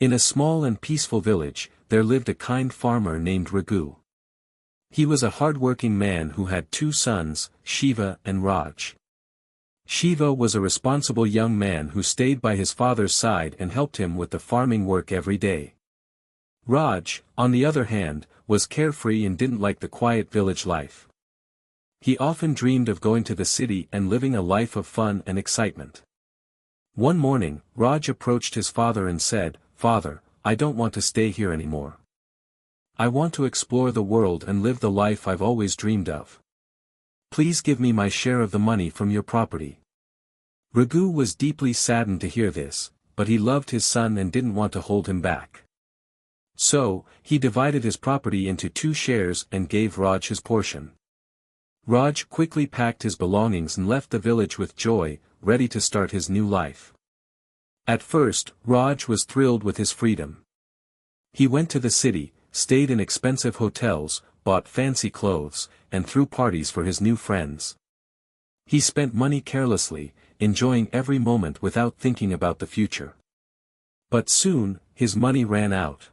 In a small and peaceful village, there lived a kind farmer named Raghu. He was a hard-working man who had two sons, Shiva and Raj. Shiva was a responsible young man who stayed by his father's side and helped him with the farming work every day. Raj, on the other hand, was carefree and didn't like the quiet village life. He often dreamed of going to the city and living a life of fun and excitement. One morning, Raj approached his father and said, "Father, I don't want to stay here anymore. I want to explore the world and live the life I've always dreamed of. Please give me my share of the money from your property." Raghu was deeply saddened to hear this, but he loved his son and didn't want to hold him back. So, he divided his property into 2 shares and gave Raj his portion. Raj quickly packed his belongings and left the village with joy, ready to start his new life. At first, Raj was thrilled with his freedom. He went to the city, stayed in expensive hotels, bought fancy clothes, and threw parties for his new friends. He spent money carelessly, enjoying every moment without thinking about the future. But soon, his money ran out.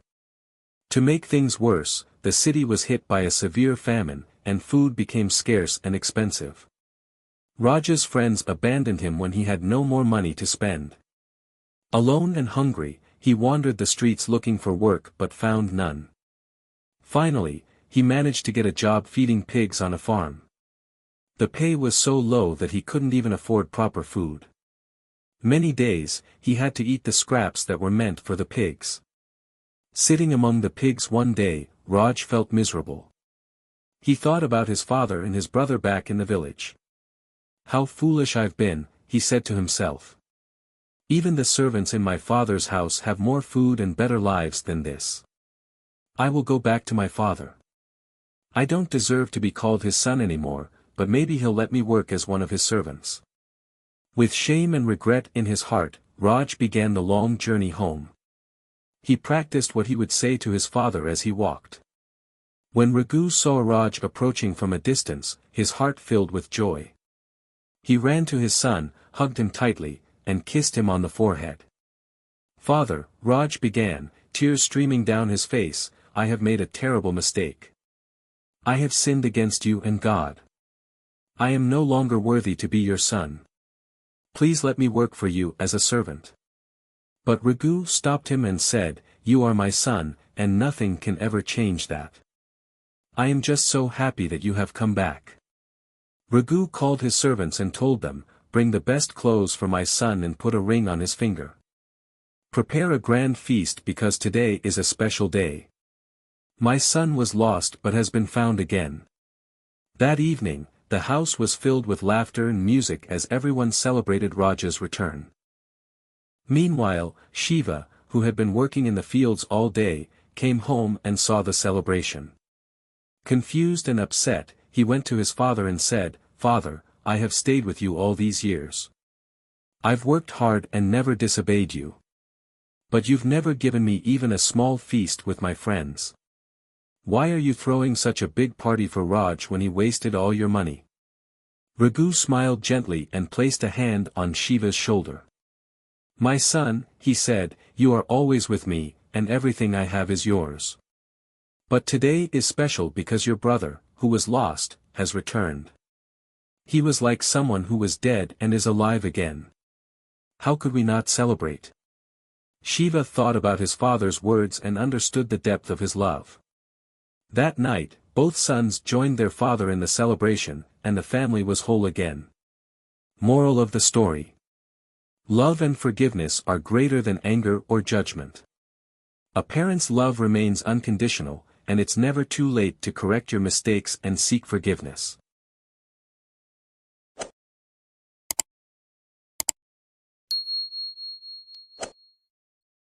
To make things worse, the city was hit by a severe famine, and food became scarce and expensive. Raj's friends abandoned him when he had no more money to spend. Alone and hungry, he wandered the streets looking for work but found none. Finally, he managed to get a job feeding pigs on a farm. The pay was so low that he couldn't even afford proper food. Many days, he had to eat the scraps that were meant for the pigs. Sitting among the pigs one day, Raj felt miserable. He thought about his father and his brother back in the village. "How foolish I've been," he said to himself. "Even the servants in my father's house have more food and better lives than this. I will go back to my father. I don't deserve to be called his son anymore, but maybe he'll let me work as one of his servants." With shame and regret in his heart, Raj began the long journey home. He practiced what he would say to his father as he walked. When Raghu saw Raj approaching from a distance, his heart filled with joy. He ran to his son, hugged him tightly, and kissed him on the forehead. "Father," Raj began, tears streaming down his face, "I have made a terrible mistake. I have sinned against you and God. I am no longer worthy to be your son. Please let me work for you as a servant." But Raghu stopped him and said, "You are my son, and nothing can ever change that. I am just so happy that you have come back." Raghu called his servants and told them, "Bring the best clothes for my son and put a ring on his finger. Prepare a grand feast because today is a special day. My son was lost but has been found again." That evening, the house was filled with laughter and music as everyone celebrated Raja's return. Meanwhile, Shiva, who had been working in the fields all day, came home and saw the celebration. Confused and upset, he went to his father and said, "Father, I have stayed with you all these years. I've worked hard and never disobeyed you. But you've never given me even a small feast with my friends. Why are you throwing such a big party for Raj when he wasted all your money?" Raghu smiled gently and placed a hand on Shiva's shoulder. "My son," he said, "you are always with me, and everything I have is yours. But today is special because your brother, who was lost, has returned. He was like someone who was dead and is alive again. How could we not celebrate?" Shiva thought about his father's words and understood the depth of his love. That night, both sons joined their father in the celebration, and the family was whole again. Moral of the story: love and forgiveness are greater than anger or judgment. A parent's love remains unconditional, and it's never too late to correct your mistakes and seek forgiveness.